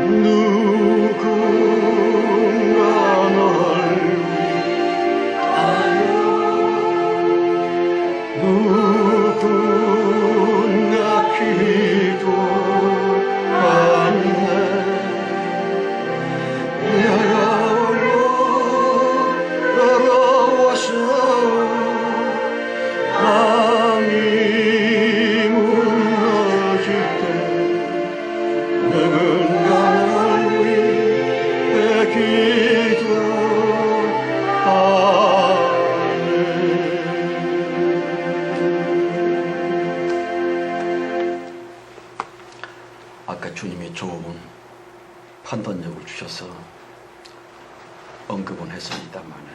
누군가 널 위하여 누군가 기도하네. 날아와서 밤이 무너질 때 누군가 널 위해 기도하네. 아까 주님이 좋은 판단력을 주셔서 언급은 했습니다만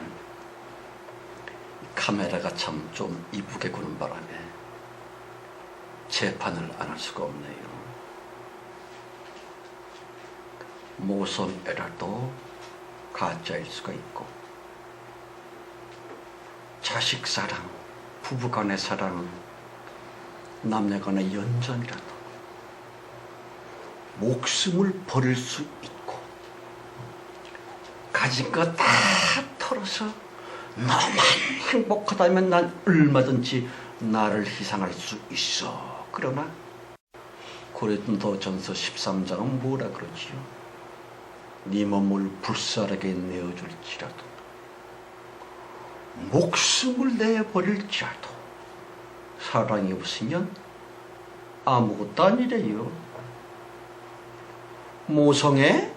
카메라가 참 좀 이쁘게 구는 바람에 재판을 안 할 수가 없네요. 모성 에라도 가짜일 수가 있고 자식 사랑, 부부 간의 사랑은 남녀 간의 연전이라도 목숨을 버릴 수 있고 가진 거 다 털어서 너만 행복하다면 난 얼마든지 나를 희생할 수 있어. 그러나 고린도전서 13장은 뭐라 그러지요? 네 몸을 불사르게 내어줄지라도 목숨을 내버릴지라도 사랑이 없으면 아무것도 아니래요. 모성애?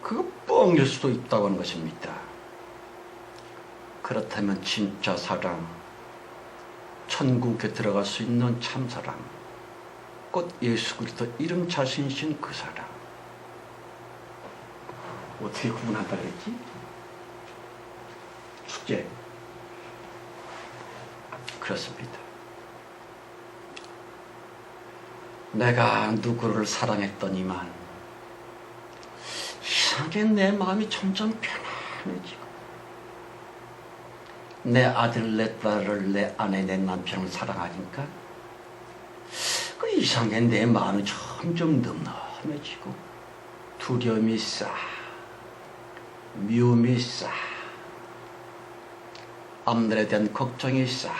그거 뻥일 수도 있다고 하는 것입니다. 그렇다면 진짜 사랑, 천국에 들어갈 수 있는 참사랑, 곧 예수 그리스도 이름 자신이신 그 사랑, 어떻게 구분한다 그랬지? 숙제. 그렇습니다. 내가 누구를 사랑했더니만 이상하게 내 마음이 점점 편안해지고 내 아들, 내 딸을, 내 아내, 내 남편을 사랑하니까 그 이상하게 내 마음이 점점 늠름해지고 두려움이 싹, 미움이 싹, 앞날에 대한 걱정이 싹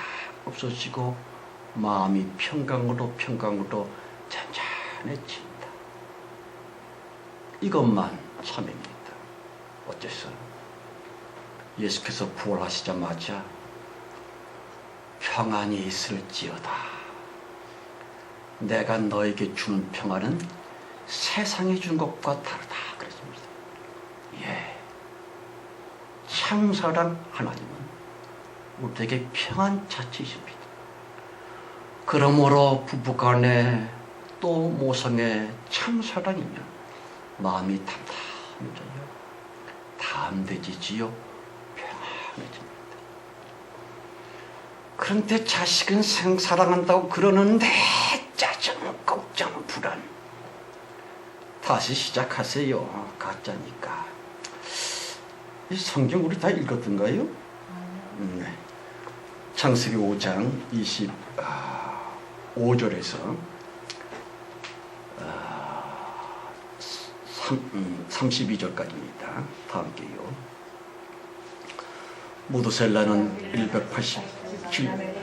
없어지고 마음이 평강으로 잔잔해진다. 이것만 참입니다. 어째서 예수께서 부활하시자마자 평안이 있을지어다. 내가 너에게 주는 평안은 세상에 준 것과 다르다. 그랬습니다. 예, 참사랑 하나님은 우리에게 평안 자체이십니다. 그러므로 부부간에 또 모성의 참사랑이면 마음이 담담해져요. 담대해지지요. 평안해집니다. 그런데 자식은 사랑한다고 그러는데 짜증, 걱정, 불안. 다시 시작하세요. 가짜니까. 이 성경 우리 다 읽었던가요? 네. 창세기 5장 25절에서 32절까지입니다. 다 함께요. 무드셀라는 187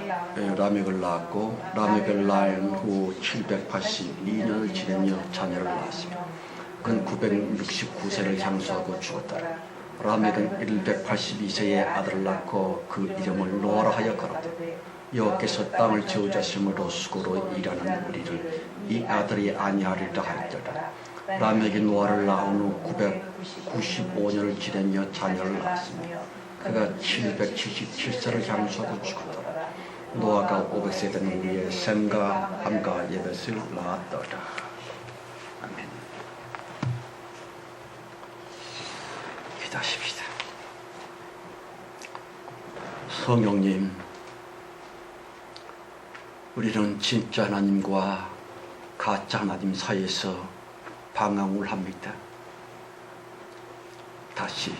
라멕을 낳았고 라멕을 낳은 후 782년을 지내며 자녀를 낳았으며 그는 969세를 향수하고 죽었더라. 라멕은 182세에 아들을 낳고 그 이름을 노아라 하여 가로되 여호와께서 땅을 지어주심으로 수고로 일하는 우리를 이 아들이 아니하리라 하였더라. 라멕이 노아를 낳은 후 995년을 지내며 자녀를 낳았으며 그가 777세를 향수하고 죽었더라. 노아가 500세 되는 후에 셈과 함과 예벳을 낳았더라. 아멘. 기도하십시다. 성령님, 우리는 진짜 하나님과 가짜 하나님 사이에서 방황을 합니다. 다시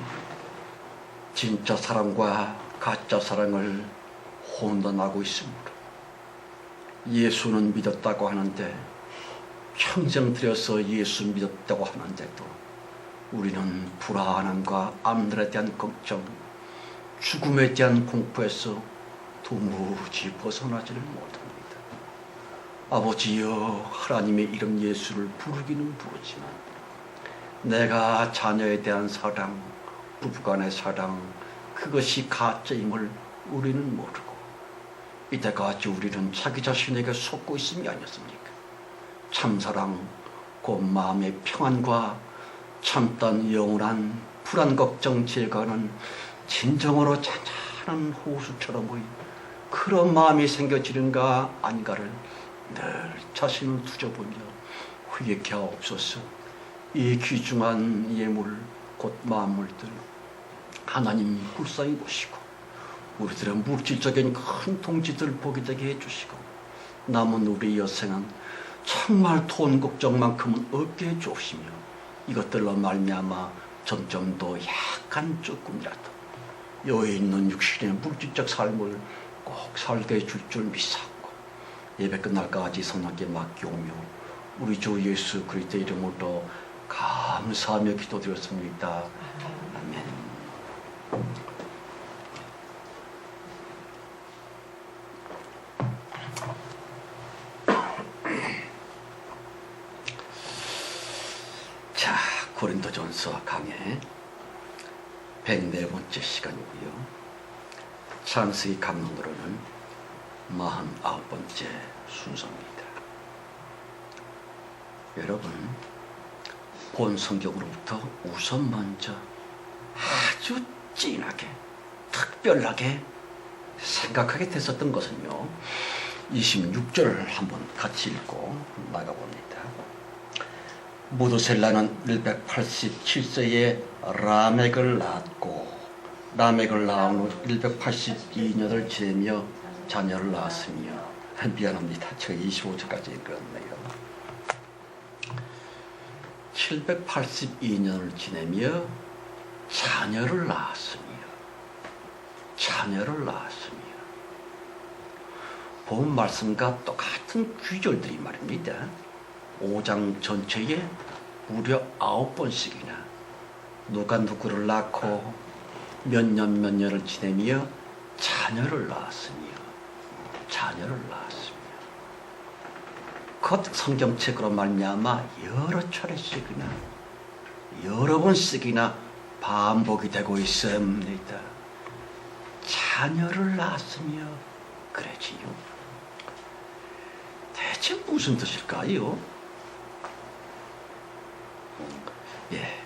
진짜 사랑과 가짜 사랑을 혼돈하고 있으므로 예수는 믿었다고 하는데 평생 들여서 예수 믿었다고 하는데도 우리는 불안함과 앞날에 대한 걱정, 죽음에 대한 공포에서 도무지 벗어나지를 못합니다. 아버지여, 하나님의 이름 예수를 부르기는 부르지만 내가 자녀에 대한 사랑, 부부간의 사랑, 그것이 가짜임을 우리는 모르고 이때까지 우리는 자기 자신에게 속고 있음이 아니었습니까? 참사랑, 곧 마음의 평안과 참단 영원한 불안 걱정 제거하는 진정으로 잔잔한 호수처럼 보인 그런 마음이 생겨지는가 아닌가를 늘 자신을 두져보며 회개케 하옵소서. 이 귀중한 예물 곧 만물들 하나님 불쌍히 보시고 우리들의 물질적인 큰 통지들 보게 되게 해주시고 남은 우리 여생은 정말 돈 걱정만큼은 없게 해주시며 이것들로 말미암아 점점 더 약간 조금이라도 여기 있는 육신의 물질적 삶을 꼭 살게 해줄 줄 믿사옵고 예배 끝날까지 선하게 맡기오며 우리 주 예수 그리스도의 이름으로 감사하며 기도드렸습니다. 아멘. 자, 고린도전서 강해 104번째 시간이고요. 창세기 강론으로는 49번째 순서입니다. 여러분, 본 성경으로부터 우선 먼저 아주 진하게 특별하게 생각하게 됐었던 것은요, 26절을 한번 같이 읽고 나가봅니다. 무드셀라는 187세에 라멕을 낳았고 라멕을 낳은 후 182년을 지내며 자녀를 낳았으며 미안합니다. 제가 25절까지 읽었네요. 782년을 지내며 자녀를 낳았으며 본 말씀과 똑같은 귀절들이 말입니다. 5장 전체에 무려 9번씩이나 누가 누구를 낳고 몇 년을 지내며 자녀를 낳았으며 곧 성경책으로 말미암아 여러 차례씩이나 여러 번씩이나 반복이 되고 있습니다. 자녀를 낳았으며 그러지요. 대체 무슨 뜻일까요? 예,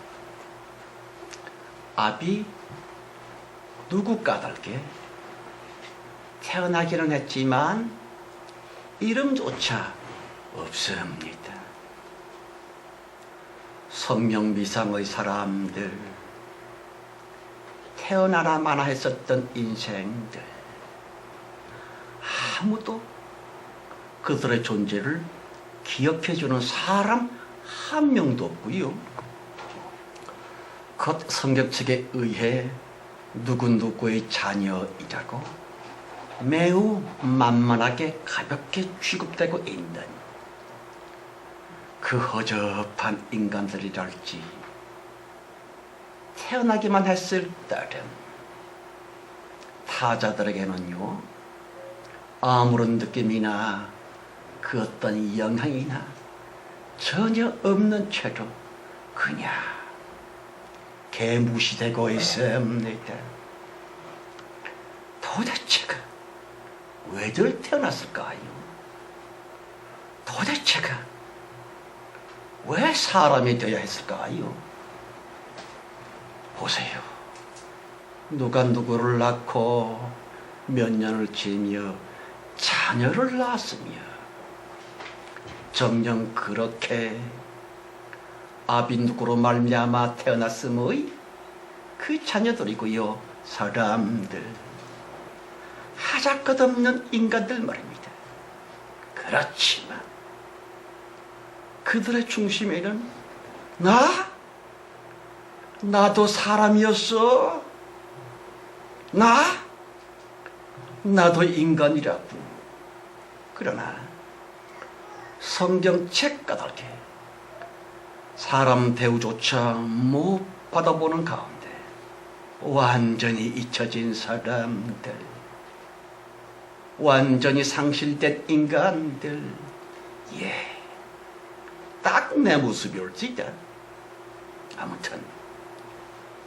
아비 누구 까닭에 태어나기는 했지만 이름조차 없습니다. 성명미상의 사람들, 태어나라마나 했었던 인생들, 아무도 그들의 존재를 기억해주는 사람 한 명도 없고요. 곧 성경책에 의해 누구누구의 자녀이라고 매우 만만하게 가볍게 취급되고 있는 그 허접한 인간들이랄지 태어나기만 했을 따름 타자들에게는요, 아무런 느낌이나 그 어떤 영향이나 전혀 없는 채로 그냥 개무시되고 있습니다. 도대체가 왜들 태어났을까요? 도대체가 왜 사람이 되어야 했을까요? 보세요. 누가 누구를 낳고 몇 년을 지내며 자녀를 낳았으며 정녕 그렇게 아비 누구로 말미암아 태어났음의 그 자녀들이고요, 사람들, 하잘것없는 인간들 말입니다. 그렇지만 그들의 중심에는 나도 사람이었어, 나도 인간이라고. 그러나 성경책 까닭에 사람 대우조차 못 받아보는 가운데 완전히 잊혀진 사람들, 완전히 상실된 인간들, 딱 내 모습이올지다. 아무튼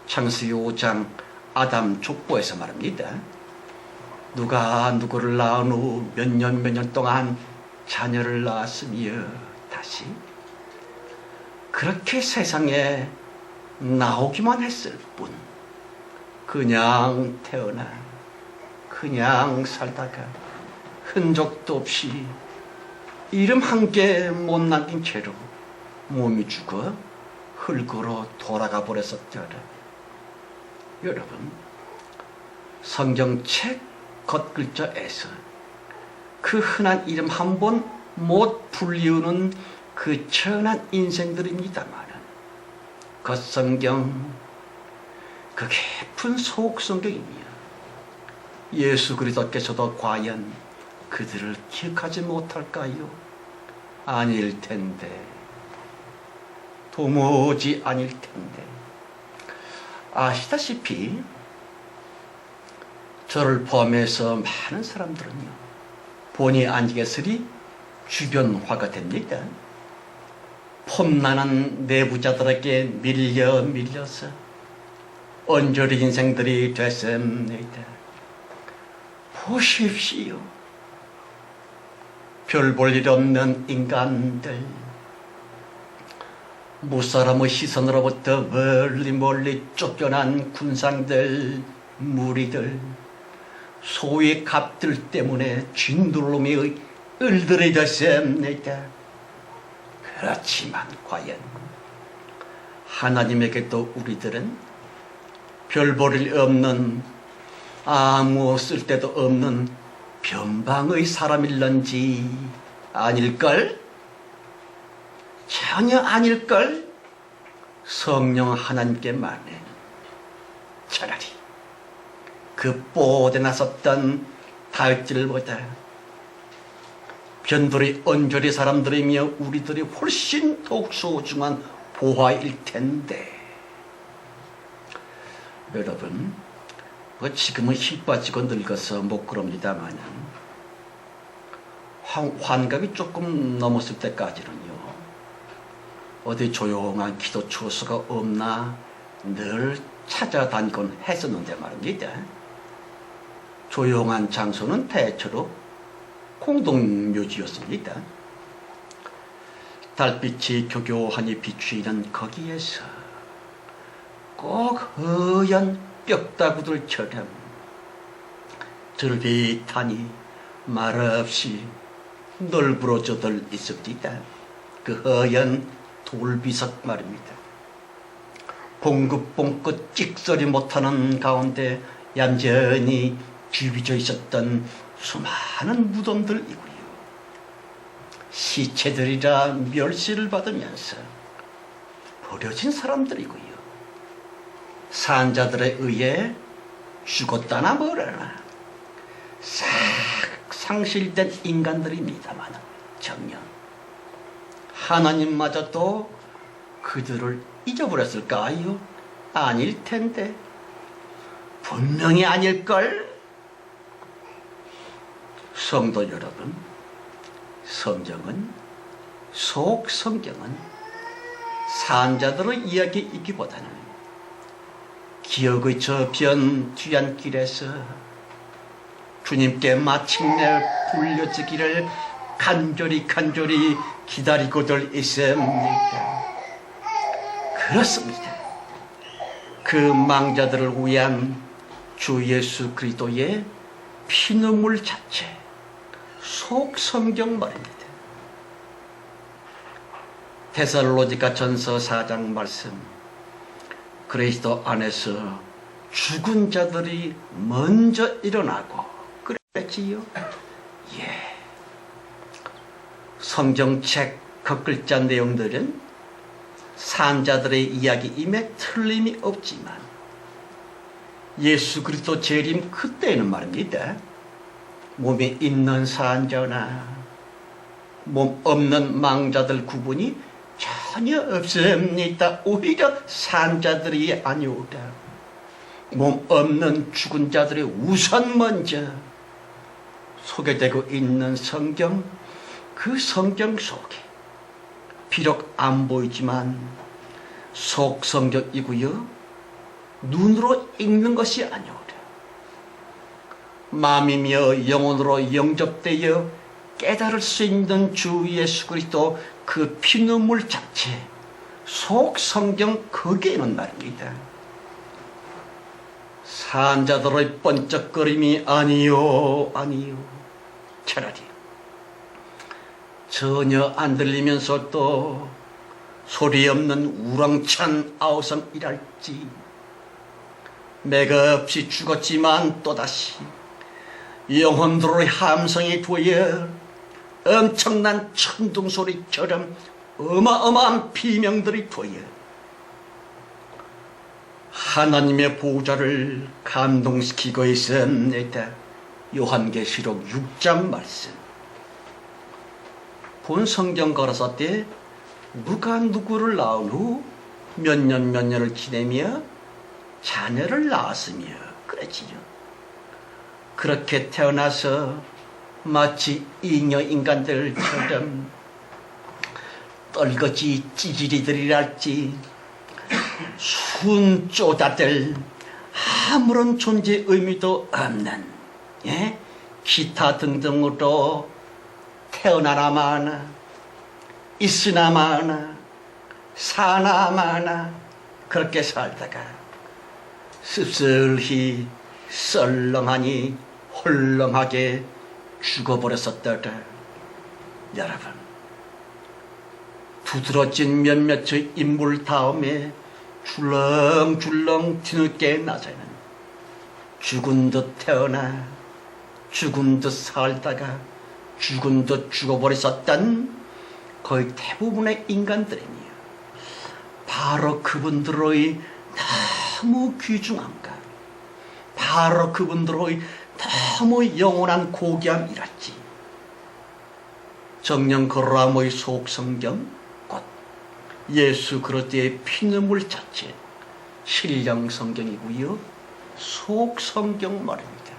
창세기 5장 아담 족보에서 말합니다. 누가 누구를 낳은 후 몇 년 동안 자녀를 낳았으며 다시 그렇게 세상에 나오기만 했을 뿐, 그냥 태어나 그냥 살다가 흔적도 없이 이름 한 개 못 남긴 채로 몸이 죽어 흙으로 돌아가 버렸었더라. 여러분, 성경책 겉글자에서 그 흔한 이름 한 번 못 불리우는 그 천한 인생들입니다만, 겉성경, 그 깊은 속성경이며 예수 그리스도께서도 과연 그들을 기억하지 못할까요? 아닐 텐데, 도무지 아닐 텐데. 아시다시피 저를 포함해서 많은 사람들은요, 본의 아니게서리 주변화가 됩니다. 폼나는 내부자들에게 밀려서 언저리 인생들이 됐습니다. 보십시오. 별 볼 일 없는 인간들, 무사람의 시선으로부터 멀리 쫓겨난 군상들, 무리들, 소위 갑들 때문에 쥐둘름이 을들이 됐습니다. 그렇지만 과연 하나님에게도 우리들은 별 볼 일 없는, 아무 쓸데도 없는 변방의 사람일런지 아닐걸? 전혀 아닐걸? 성령 하나님께만은 차라리 그 뽀대 나섰던 다윗들보다 변돌이 언저리 사람들이며 우리들이 훨씬 더욱 소중한 보화일 텐데. 여러분, 지금은 힘 빠지고 늙어서 못 그럽니다만 환갑이 조금 넘었을 때까지는요, 어디 조용한 기도 처소가 없나 늘 찾아다니곤 했었는데 말입니다. 조용한 장소는 대체로 공동묘지였습니다. 달빛이 교교하니 비추이는 거기에서 꼭 허연 뼈다구들처럼 들빛하니 말없이 널브러져들 있습니다. 그 허연 돌비석 말입니다. 봉긋봉긋 찍소리 못하는 가운데 얌전히 뒤비져 있었던 수많은 무덤들이고요. 시체들이라 멸시를 받으면서 버려진 사람들이고요. 산자들에 의해 죽었다나 뭐라나 싹 상실된 인간들입니다만, 정녕 하나님마저도 그들을 잊어버렸을까요? 아닐 텐데, 분명히 아닐걸? 성도 여러분, 성경은 산자들의 이야기이기보다는 기억의 저편 뒤안길에서 주님께 마침내 불려지기를 간절히 기다리고들 있습니다. 그렇습니다. 그 망자들을 위한 주 예수 그리스도의 피눈물 자체, 속성경 말입니다. 데살로니가 전서 4장 말씀, 그리스도 안에서 죽은 자들이 먼저 일어나고 그랬지요. 성경책 겉글자 내용들은 산자들의 이야기임에 틀림이 없지만 예수 그리스도 재림 그때는 말입니다, 몸에 있는 산자나 몸 없는 망자들 구분이 전혀 없습니다. 오히려 산자들이 아니오다. 몸 없는 죽은 자들이 우선 먼저 소개되고 있는 성경, 그 성경 속에 비록 안 보이지만 속성경이고요, 눈으로 읽는 것이 아니오다. 마음이며 영혼으로 영접되어 깨달을 수 있는 주 예수 그리스도 그 피눈물 자체, 속성경 거기에는 말입니다. 산자들의 번쩍거림이 아니요, 차라리 전혀 안 들리면서 또 소리 없는 우렁찬 아우성이랄지, 맥없이 죽었지만 또다시 영혼들의 함성이 되어 엄청난 천둥소리처럼 어마어마한 비명들이 되어 하나님의 보호자를 감동시키고 있습니다. 요한계시록 6장 말씀. 본 성경 걸어서 때 누가 누구를 낳은 후 몇 년을 지내며 자녀를 낳았으며 그랬지요. 그렇게 태어나서 마치 잉여 인간들처럼 떨거지 찌질이들이랄지 순쪼다들, 아무런 존재 의미도 없는 기타 등등으로 태어나나 마나 있으나 마나 사나 마나 그렇게 살다가 씁쓸히 썰렁하니 홀렁하게 죽어버렸었더라. 여러분, 두드러진 몇몇의 인물 다음에 줄렁줄렁 뒤늦게 나서는 죽은 듯 태어나 죽은 듯 살다가 죽은 듯 죽어버렸었던 거의 대부분의 인간들이니요, 바로 그분들의 너무 귀중함과 바로 그분들의 너무 영원한 고귀함이랄지, 정령 그라모의 속성경, 곧 예수 그리스도의 피눈물 자체, 신령 성경이고요, 속성경 말입니다.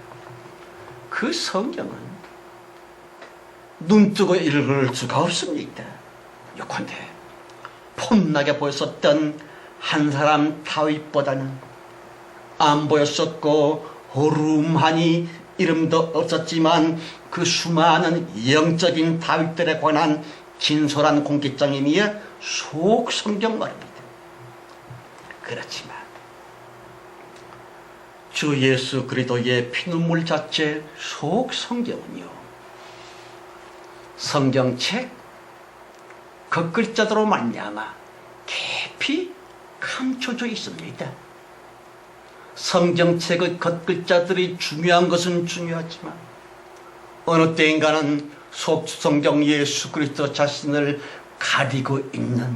그 성경은 눈뜨고 읽을 수가 없습니다. 요컨대 폼나게 보였었던 한 사람 다윗보다는 안 보였었고 호름하니 이름도 없었지만 그 수많은 영적인 다윗들에 관한 진솔한 공기장이며 속성경 말입니다. 그렇지만 주 예수 그리스도의 피눈물 자체 속성경은요, 성경책 겉글자대로 말미암아 깊이 감춰져 있습니다. 성경책의 겉글자들이 중요한 것은 중요하지만 어느 때인가는 속성경 예수 그리스도 자신을 가리고 있는,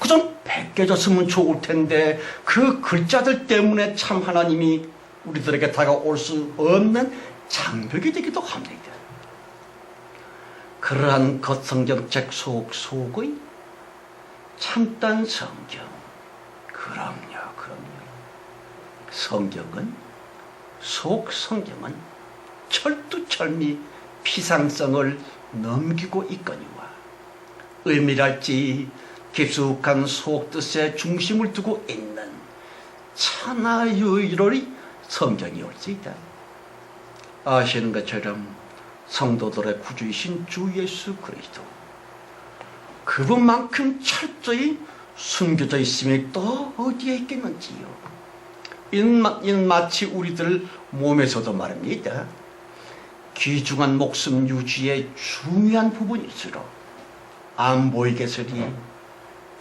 그좀 벗겨졌으면 좋을 텐데 그 글자들 때문에 참 하나님이 우리들에게 다가올 수 없는 장벽이 되기도 합니다. 그러한 겉성경책 속의 참단 성경, 그럼요. 성경은, 속성경은 철두철미 피상성을 넘기고 있거니와 의미랄지 깊숙한 속뜻의 중심을 두고 있는 천하유일의 성경이 올 수 있다. 아시는 것처럼 성도들의 구주이신 주 예수 그리스도, 그분만큼 철저히 숨겨져 있음이 또 어디에 있겠는지요. 이는 마치 우리들 몸에서도 말입니다. 귀중한 목숨 유지의 중요한 부분일수록 안 보이게서리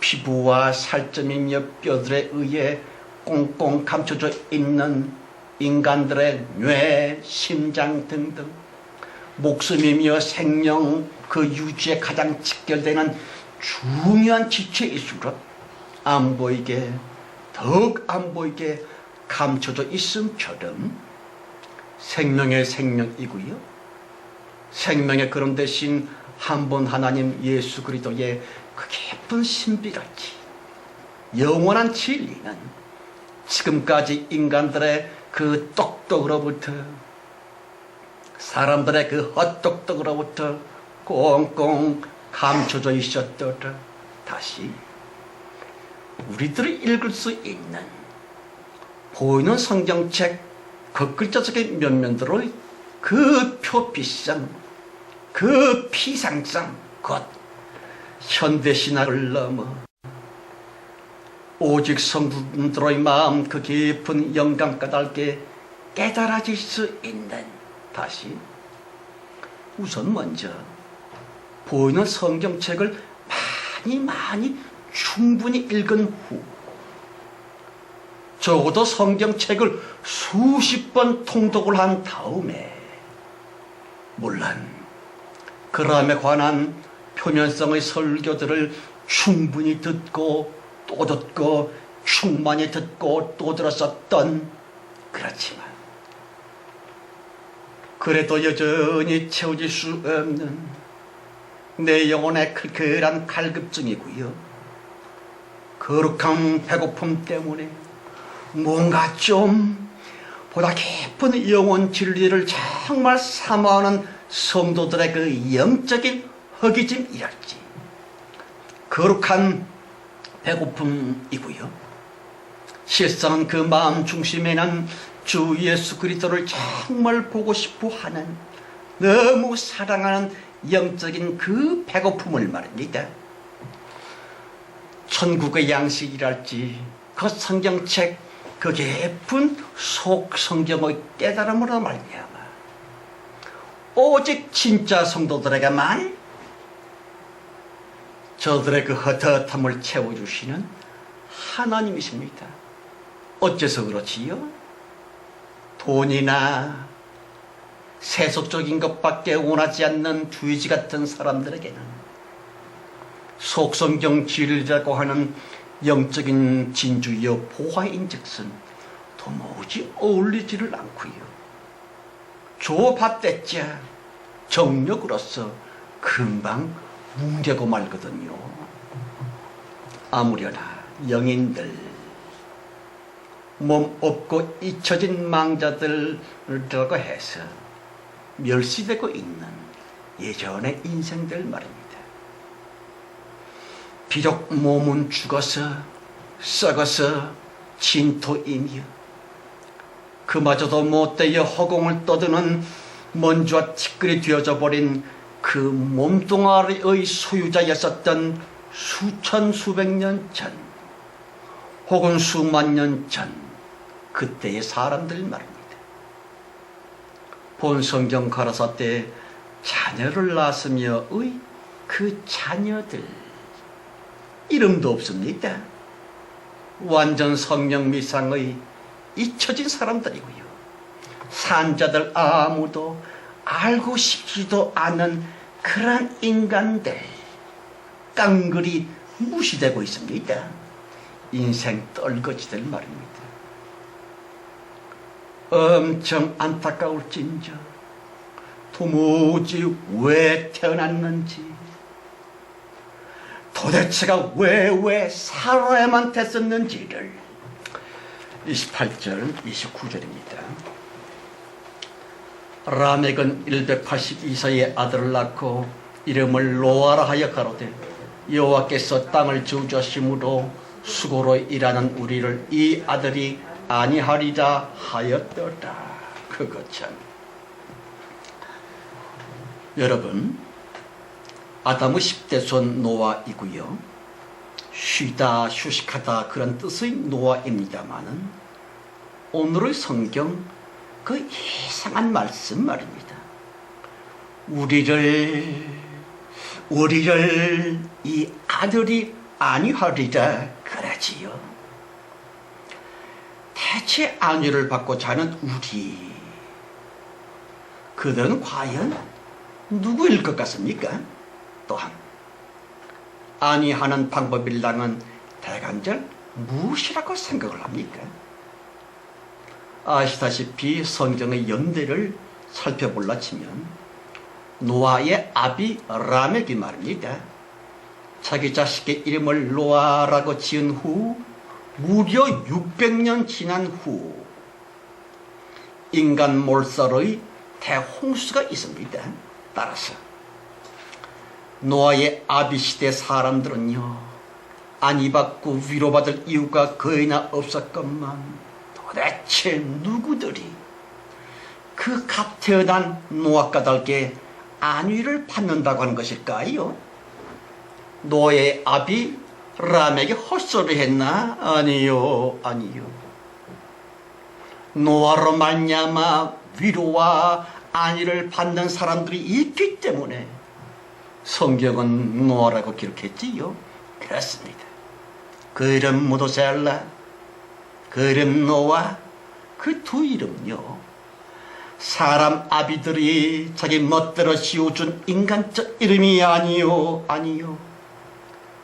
피부와 살점이며 뼈들에 의해 꽁꽁 감춰져 있는 인간들의 뇌, 심장 등등 목숨이며 생명 그 유지에 가장 직결되는 중요한 지체일수록 안 보이게, 더욱 안 보이게 감춰져 있음처럼 생명의 생명이고요, 생명의 그런 대신 한 분 하나님 예수 그리스도의 그 깊은 신비랄지 영원한 진리는 지금까지 인간들의 그 똑똑으로부터 사람들의 그 헛똑똑으로부터 꽁꽁 감춰져 있었더라. 다시 우리들이 읽을 수 있는 보이는 성경책 겉글자 속의 면면들의 그 표피성, 그 피상성, 곧 현대신학을 넘어 오직 성도들의 마음 그 깊은 영감 까닭에 깨달아질 수 있는, 다시 우선 먼저 보이는 성경책을 많이 충분히 읽은 후 적어도 성경책을 수십 번 통독을 한 다음에 물론 그람에 관한 표면성의 설교들을 충분히 듣고 또 듣고 충만히 듣고 또 들었었던, 그렇지만 그래도 여전히 채워질 수 없는 내 영혼의 클클한 갈급증이고요. 거룩한 배고픔 때문에 뭔가 좀 보다 깊은 영혼 진리를 정말 사모하는 성도들의 그 영적인 허기짐이랄지 거룩한 배고픔이고요. 실상 그 마음 중심에는 주 예수 그리스도를 정말 보고 싶어 하는, 너무 사랑하는 영적인 그 배고픔을 말입니다. 천국의 양식이랄지 그 성경책 그 깊은 속 성경의 깨달음으로 말미암아 오직 진짜 성도들에게만 저들의 그 헛헛함을 채워주시는 하나님이십니다. 어째서 그렇지요? 돈이나 세속적인 것밖에 원하지 않는 돼지 같은 사람들에게는 속성경 진리라고 하는 영적인 진주여 보화인즉슨 도무지 어울리지를 않고요. 줘봤댔자 정력으로서 금방 뭉개고 말거든요. 아무려나 영인들, 몸 없고 잊혀진 망자들이라고 해서 멸시되고 있는 예전의 인생들 말입니다. 비록 몸은 죽어서 썩어서 진토이며 그마저도 못되어 허공을 떠드는 먼지와 티끌이 되어져 버린 그 몸뚱아리의 소유자였었던 수천 수백 년 전 혹은 수만 년 전 그때의 사람들 말입니다. 본 성경 가라사 때 자녀를 낳았으며의 그 자녀들 이름도 없습니다. 완전 성령미상의 잊혀진 사람들이고요. 산자들 아무도 알고 싶지도 않은 그런 인간들 깡그리 무시되고 있습니다. 인생 떨거지들 말입니다. 엄청 안타까울진저 도무지 왜 태어났는지 도대체가 왜 살아야만 됐었는지를 28절 29절입니다. 라멕은 182세의 아들을 낳고 이름을 노아라 하여 가로되 여호와께서 땅을 저주하심으로 수고로 일하는 우리를 이 아들이 아니하리라 하였더라. 그것 참. 여러분, 아담의 10대 손 노아이고요. 쉬다 휴식하다 그런 뜻의 노아입니다마는 오늘의 성경 그 이상한 말씀 말입니다. 우리를 이 아들이 아니하리라 그러지요. 대체 안위를 받고 자는 우리, 그들은 과연 누구일 것 같습니까? 또한 안위하는 방법일랑은 대간절 무엇이라고 생각을 합니까? 아시다시피 성경의 연대를 살펴볼라 치면 노아의 아비 라멕이 말입니다. 자기 자식의 이름을 노아라고 지은 후 무려 600년 지난 후 인간 몰살의 대홍수가 있습니다. 따라서 노아의 아비 시대 사람들은요, 안위받고 위로받을 이유가 거의나 없었건만 도대체 누구들이 그 갓 태어난 노아 까닭에 안위를 받는다고 하는 것일까요? 노아의 아비 라멕이 헛소리 했나? 아니요, 아니요. 노아로 말미암아 위로와 안위를 받는 사람들이 있기 때문에 성경은 노아라고 기록했지요. 그렇습니다. 그 이름 무두셀라, 그 이름 노아, 그 두 이름은요, 사람 아비들이 자기 멋대로 지어준 인간적 이름이 아니요, 아니요.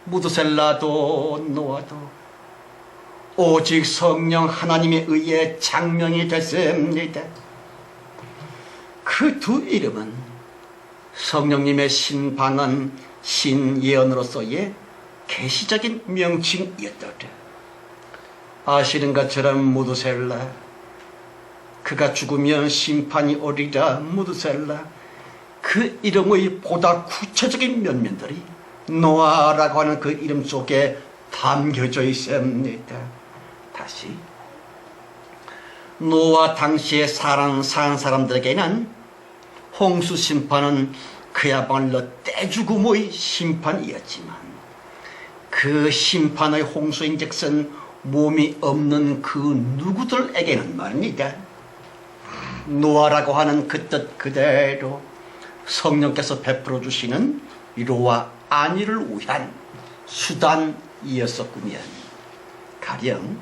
무두셀라도 노아도 오직 성령 하나님에 의해 장명이 됐습니다. 그 두 이름은 성령님의 신방한 신예언으로서의 계시적인 명칭이었더라. 아시는 것처럼 무두셀라, 그가 죽으면 심판이 오리라. 무두셀라, 그 이름의 보다 구체적인 면면들이 노아라고 하는 그 이름 속에 담겨져 있습니다. 다시, 노아 당시에 산 사람들에게는 홍수 심판은 그야말로 떼죽음의 심판이었지만, 그 심판의 홍수인즉슨 몸이 없는 그 누구들에게는 말입니다, 노아라고 하는 그 뜻 그대로 성령께서 베풀어 주시는 위로와 안위를 위한 수단이었었구면, 가령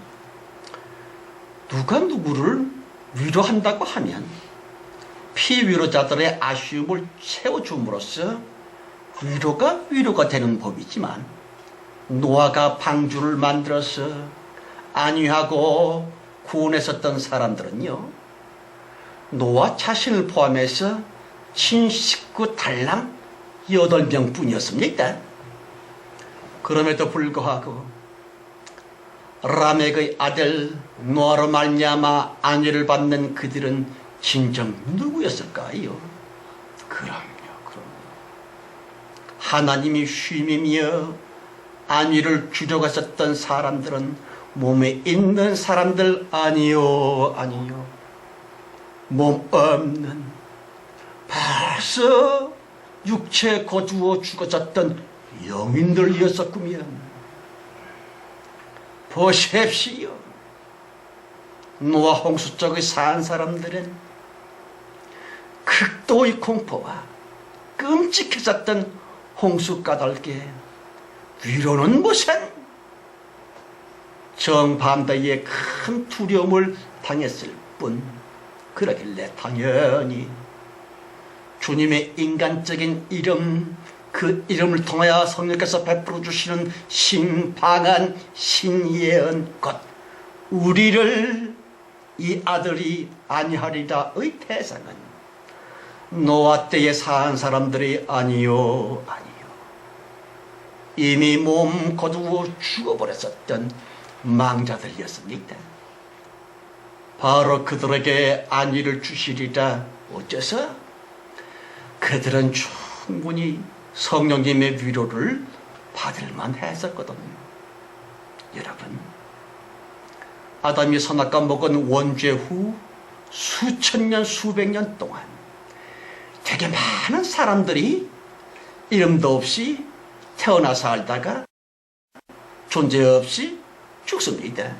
누가 누구를 위로한다고 하면 피위로자들의 아쉬움을 채워줌으로써 위로가 되는 법이지만, 노아가 방주를 만들어서 안위하고 구원했었던 사람들은요, 노아 자신을 포함해서 친식구 달랑 8명 뿐이었습니다. 그럼에도 불구하고 라멕의 아들 노아로 말미암아 안위를 받는 그들은 진정 누구였을까요? 그럼요. 하나님이 쉼이며 안위를 주려고 했었던 사람들은 몸에 있는 사람들 아니요, 아니요. 몸 없는, 벌써 육체에 거두어 죽어졌던 영인들이었었구면, 보십시오. 노아 홍수 쪽에 산 사람들은 극도의 공포와 끔찍했었던 홍수 까닭에 위로는 무슨 정반대의 큰 두려움을 당했을 뿐, 그러길래 당연히 주님의 인간적인 이름, 그 이름을 통하여 성령께서 베풀어 주시는 신방한 신예언 곧 우리를 이 아들이 안위하리라의 대상은 노아 때에 산 사람들이 아니요, 아니요. 이미 몸 거두어 죽어버렸었던 망자들이었습니다. 바로 그들에게 안위를 주시리라. 어째서? 그들은 충분히 성령님의 위로를 받을만 했었거든요. 여러분, 아담이 선악과 먹은 원죄 후 수천 년, 수백 년 동안 되게 많은 사람들이 이름도 없이 태어나 살다가 존재 없이 죽습니다.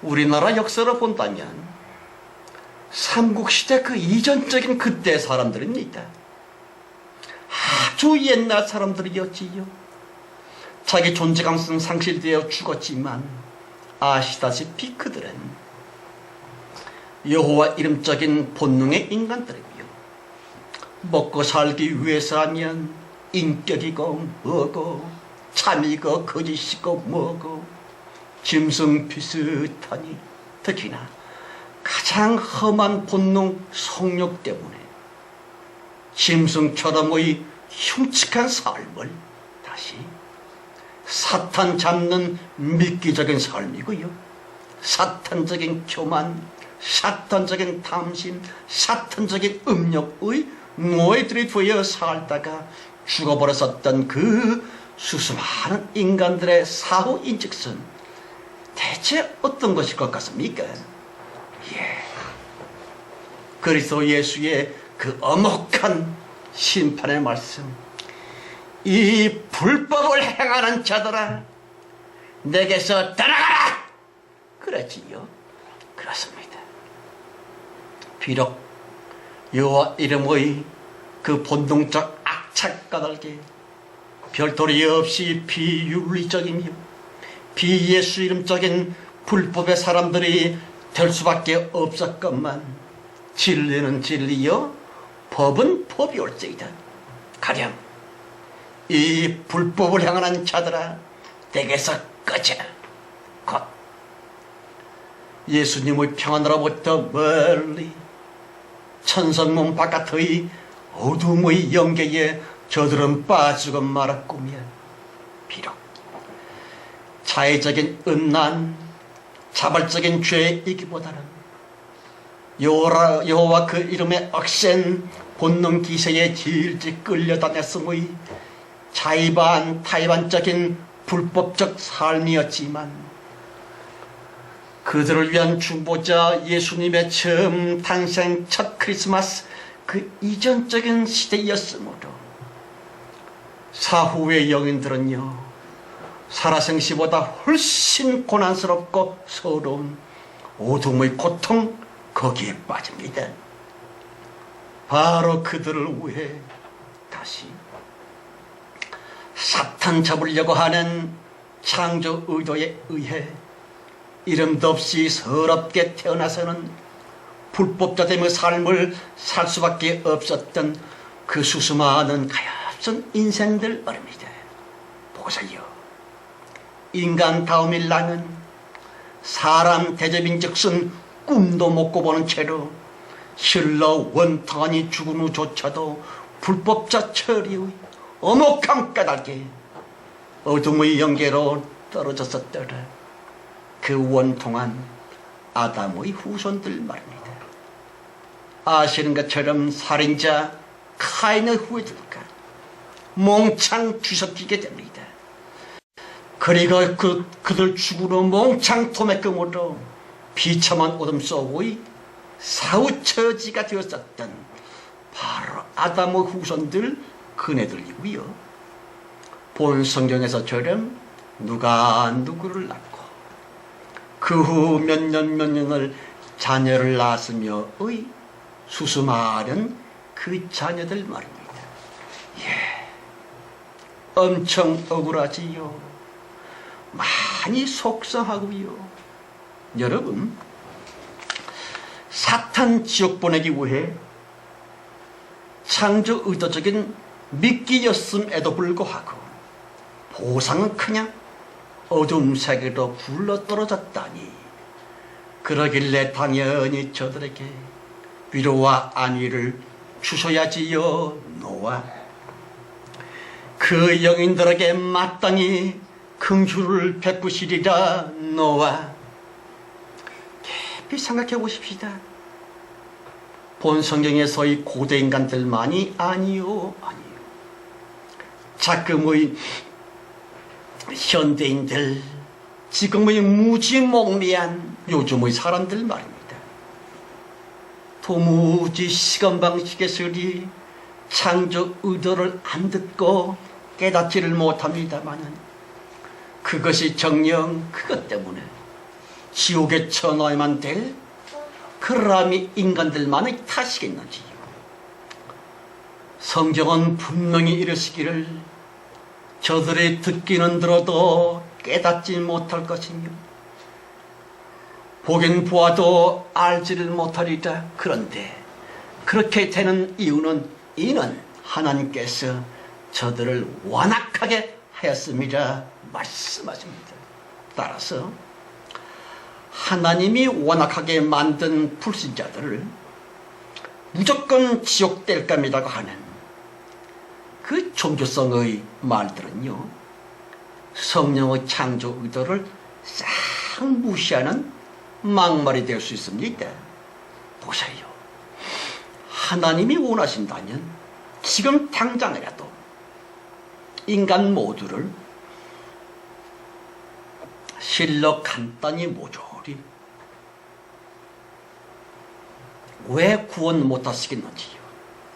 우리나라 역사로 본다면 삼국시대 그 이전적인 그때 사람들입니다. 아주 옛날 사람들이었지요. 자기 존재감은 상실되어 죽었지만 아시다시피 그들은 여호와 이름적인 본능의 인간들이고요. 먹고 살기 위해서라면 인격이고 뭐고 참이고 거짓이고 뭐고 짐승 비슷하니, 특히나 가장 험한 본능 성욕 때문에 짐승처럼의 흉측한 삶을 다시 사탄 잡는 미끼적인 삶이고요, 사탄적인 교만, 사탄적인 탐심, 사탄적인 음욕의 노예들이 되어 살다가 죽어버렸었던 그 수수많은 인간들의 사후인즉슨 대체 어떤 것일 것 같습니까? 그리스도 예수의 그 엄혹한 심판의 말씀, 이 불법을 행하는 자들아 내게서 떠나가라! 그랬지요. 그렇습니다. 비록 여호와 이름의 그 본능적 악착 까닭에 별도리 없이 비윤리적이며 비예수 이름적인 불법의 사람들이 될 수밖에 없었건만 진리는 진리요 법은 법이 올지이다. 가령 이 불법을 향하는 자들아 내게서 꺼져. 곧 예수님의 평안으로부터 멀리 천성문 바깥의 어둠의 영계에 저들은 빠지고 말았구며, 비록 자의적인 음란, 자발적인 죄이기보다는 여호와 그 이름의 억센 본능 기세에 질질 끌려다녔음의 자의반 타의반적인 불법적 삶이었지만 그들을 위한 중보자 예수님의 처음 탄생 첫 크리스마스 그 이전적인 시대였으므로 사후의 영인들은요 살아생시보다 훨씬 고난스럽고 서러운 어둠의 고통 거기에 빠집니다. 바로 그들을 위해 다시 사탄 잡으려고 하는 창조 의도에 의해 이름도 없이 서럽게 태어나서는 불법자됨의 삶을 살 수밖에 없었던 그 수수많은 가엾은 인생들 말입니다. 보세요. 인간다움일 나는 사람 대접인즉슨 꿈도 못 꿔보는 채로 힐러 원탄이 죽은 후조차도 불법자 처리의 엄혹한 까닭에 어둠의 영계로 떨어졌었더라. 그 원통한 아담의 후손들 말입니다. 아시는 것처럼 살인자 카인의 후예들과 몽창 뒤섞이게 됩니다. 그리고 그들 죽으로 몽창 도매금으로 비참한 어둠 속의 사후처지가 되었었던 바로 아담의 후손들 그네들이고요. 본 성경에서처럼 누가 누구를 낳고 그 후 몇 년을 자녀를 낳았으며의 수수마른 그 자녀들 말입니다. 엄청 억울하지요. 많이 속상하고요. 여러분, 사탄 지옥 보내기 위해 창조 의도적인 미끼였음에도 불구하고 보상은 그냥 어둠 세계로 굴러떨어졌다니, 그러길래 당연히 저들에게 위로와 안위를 주셔야지요. 노아, 그 영인들에게 마땅히 긍휼을 베푸시리라. 노아, 깊이 생각해 보십시다. 본 성경에서의 고대 인간들만이 아니요. 자금의 현대인들, 지금의 무지몽리한 요즘의 사람들 말입니다. 도무지 시간 방식에서리 창조 의도를 안 듣고 깨닫지를 못합니다마는 그것이 정녕 그것 때문에 지옥에 처넣어야만 될 그람이 인간들만의 탓이겠는지요. 성경은 분명히 이르시기를 저들이 듣기는 들어도 깨닫지 못할 것이며 보긴 보아도 알지를 못하리라. 그런데 그렇게 되는 이유는 이는 하나님께서 저들을 완악하게 하였음이라 말씀하십니다. 따라서 하나님이 완악하게 만든 불신자들을 무조건 지옥 뗄 겁니다고 하는 종교성의 말들은요, 성령의 창조 의도를 싹 무시하는 막말이 될 수 있습니다. 보세요. 하나님이 원하신다면 지금 당장이라도 인간 모두를 실로 간단히 모조리 왜 구원 못하시겠는지요.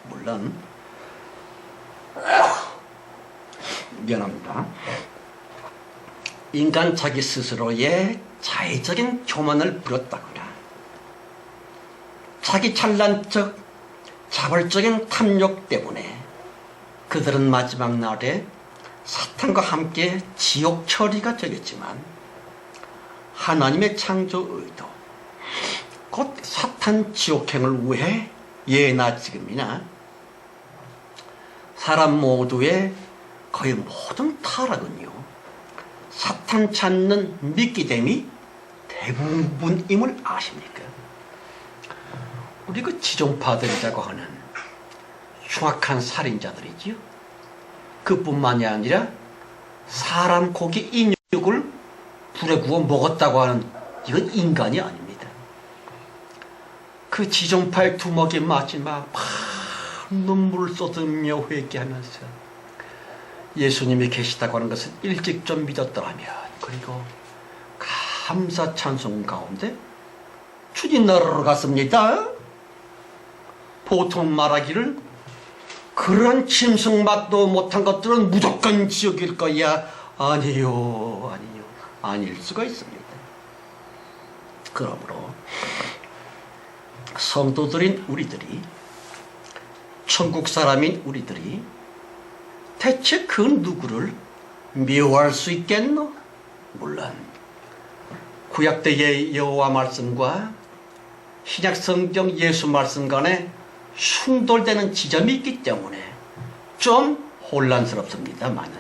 물론 미안합니다. 인간 자기 스스로의 자의적인 교만을 부렸다거나 자기 찬란적 자발적인 탐욕 때문에 그들은 마지막 날에 사탄과 함께 지옥 처리가 되겠지만, 하나님의 창조 의도, 곧 사탄 지옥행을 위해 예나 지금이나 사람 모두의 거의 모든 타락은요, 사탄 찾는 미끼됨이 대부분임을 아십니까? 우리 그 지존파들이라고 하는 흉악한 살인자들이지요. 그뿐만이 아니라 사람 고기 인육을 불에 구워 먹었다고 하는, 이건 인간이 아닙니다. 그 지존파의 두먹에 맞지마 눈물을 쏟으며 회개하면서 예수님이 계시다고 하는 것을 일찍 좀 믿었더라면, 그리고 감사 찬송 가운데 주님 나라로 갔습니다. 보통 말하기를 그런 짐승맛도 못한 것들은 무조건 지옥일 거야. 아니요, 아니요, 아닐 수가 있습니다. 그러므로 성도들인 우리들이, 천국 사람인 우리들이 대체 그 누구를 미워할 수 있겠노? 물론 구약 때의 여호와 말씀과 신약 성경 예수 말씀 간에 충돌되는 지점이 있기 때문에 좀 혼란스럽습니다만은,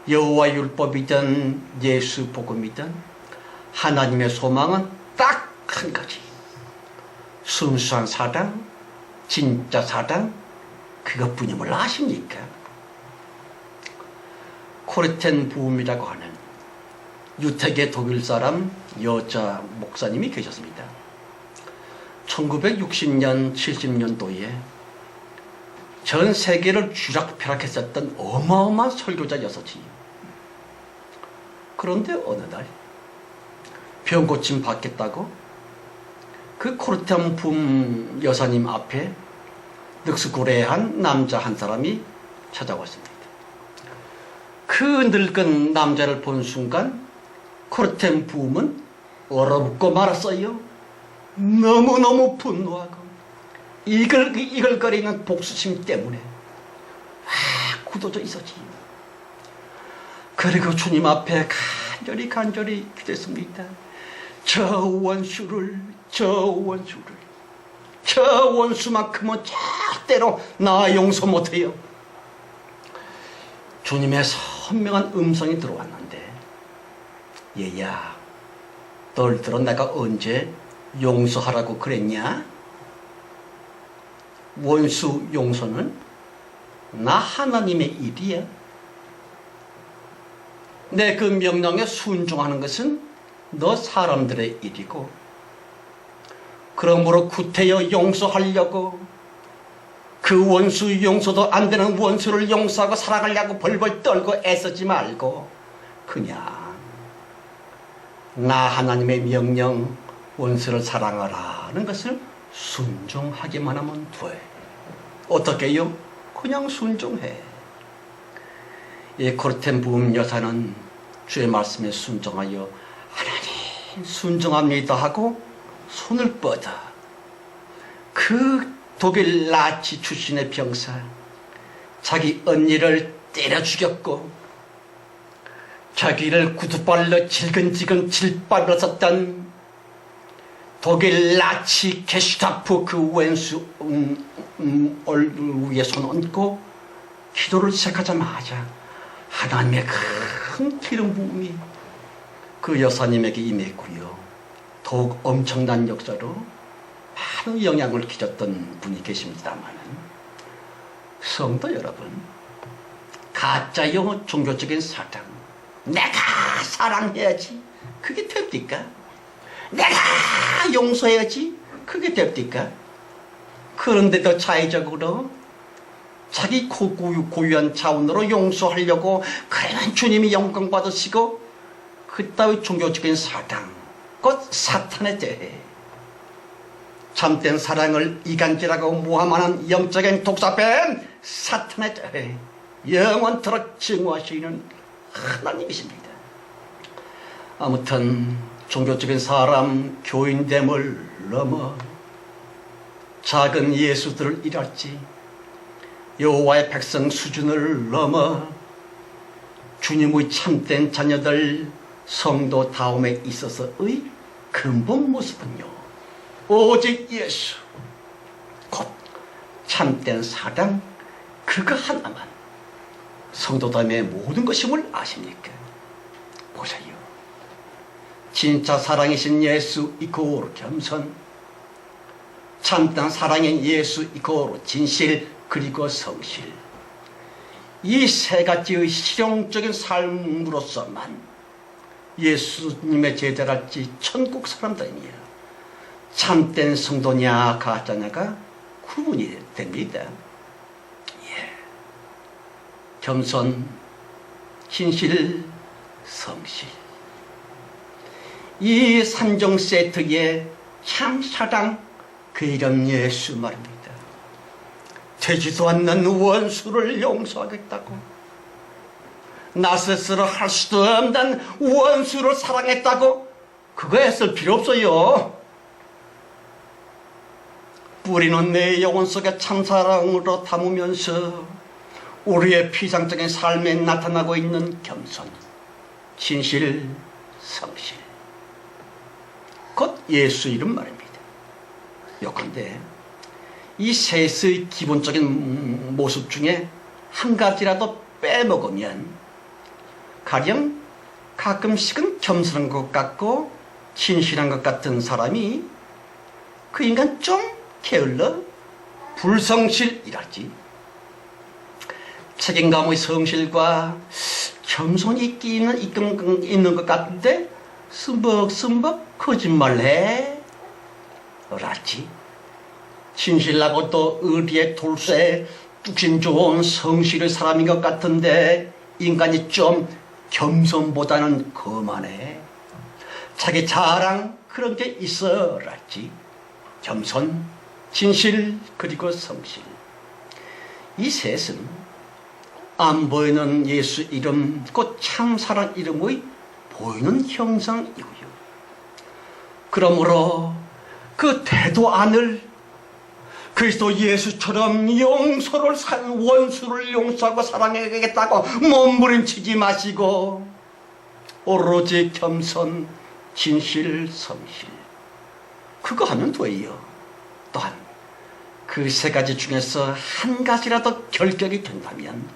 여호와 율법이든 예수 복음이든 하나님의 소망은 딱 한 가지, 순수한 사랑, 진짜 사랑, 그것뿐임을 아십니까? 코르텐 부음이라고 하는 유택의 독일 사람 여자 목사님이 계셨습니다. 1960년, 70년도에 전 세계를 쥐락펴락했었던 어마어마한 설교자였었지. 그런데 어느 날 병 고침 받겠다고 그 코르텐 부음 여사님 앞에 늑스구레한 남자 한 사람이 찾아왔습니다. 그 늙은 남자를 본 순간 코르텐 부음은 얼어붙고 말았어요. 너무너무 분노하고 이글거리는 복수심 때문에 굳어져 있었지. 그리고 주님 앞에 간절히 기도했습니다. 저 원수만큼은 절대로 나 용서 못해요. 주님의 선명한 음성이 들어왔는데, 얘야, 널들어 내가 언제 용서하라고 그랬냐? 원수 용서는 나 하나님의 일이야. 내 그 명령에 순종하는 것은 너 사람들의 일이고, 그러므로 구태여 용서하려고 그 원수 용서도 안 되는 원수를 용서하고 사랑하려고 벌벌 떨고 애쓰지 말고 그냥 나 하나님의 명령, 원수를 사랑하라는 것을 순종하기만 하면 돼. 어떻게 해요? 그냥 순종해. 이 코르텐 부음 여사는 주의 말씀에 순종하여 하나님 순종합니다 하고 손을 뻗어 그 독일 나치 출신의 병사, 자기 언니를 때려 죽였고 자기를 구두발로 질근질근 질발로 썼던 독일 나치 게슈타포 그 왼수 얼굴 위에 손 얹고 기도를 시작하자마자 하나님의 큰 기름 부음이 그 여사님에게 임했고요. 더욱 엄청난 역사로 많은 영향을 끼쳤던 분이 계십니다만, 성도 여러분, 가짜 영어 종교적인 사랑. 내가 사랑해야지. 그게 됩니까? 내가 용서해야지. 그게 됩니까? 그런데도 자의적으로 자기 고유한 차원으로 용서하려고 그러면 주님이 영광 받으시고 그따위 종교적인 사랑, 곧 사탄에 대해 참된 사랑을 이간질하고 모함하는 영적인 독사뱀 사탄에 대해 영원토록 증오하시는 하나님이십니다. 아무튼 종교적인 사람 교인됨을 넘어 작은 예수들을 일할지 여호와의 백성 수준을 넘어 주님의 참된 자녀들 성도 다움에 있어서의 근본 모습은요, 오직 예수, 곧 참된 사랑 그거 하나만 성도다움의 모든 것임을 아십니까? 보세요. 진짜 사랑이신 예수 이코로 겸손, 참된 사랑인 예수 이코로 진실, 그리고 성실. 이 세 가지의 실용적인 삶으로서만 예수님의 제자랄지 천국 사람들이며 참된 성도냐 가짜냐가 구분이 됩니다. 예. 겸손, 진실, 성실. 이 3종 세트의 참 사랑, 그 이름 예수 말입니다. 되지도 않는 원수를 용서하겠다고, 나 스스로 할 수도 없는 원수를 사랑했다고, 그거 했을 필요 없어요. 뿌리는 내 영혼 속에 참사랑으로 담으면서 우리의 피상적인 삶에 나타나고 있는 겸손, 진실, 성실, 곧 예수 이름 말입니다. 요컨대 이 셋의 기본적인 모습 중에 한 가지라도 빼먹으면 가령 가끔씩은 겸손한 것 같고 진실한 것 같은 사람이 그 인간 좀 게을러 불성실이라지. 책임감의 성실과 겸손이 있는 것 같은데 스벅스벅 거짓말해 라지. 진실하고 또 의리에 돌쇠 뚝심 좋은 성실의 사람인 것 같은데 인간이 좀 겸손보다는 거만해. 자기 자랑 그런 게 있어라지. 겸손, 진실, 그리고 성실. 이 셋은 안 보이는 예수 이름, 곧 참사랑 이름의 보이는 형상이고요. 그러므로 그 태도 안을 그리스도 예수처럼 용서를 산 원수를 용서하고 사랑해야겠다고 몸부림치지 마시고 오로지 겸손, 진실, 성실 그거 하면 돼요. 또한 그 세 가지 중에서 한 가지라도 결격이 된다면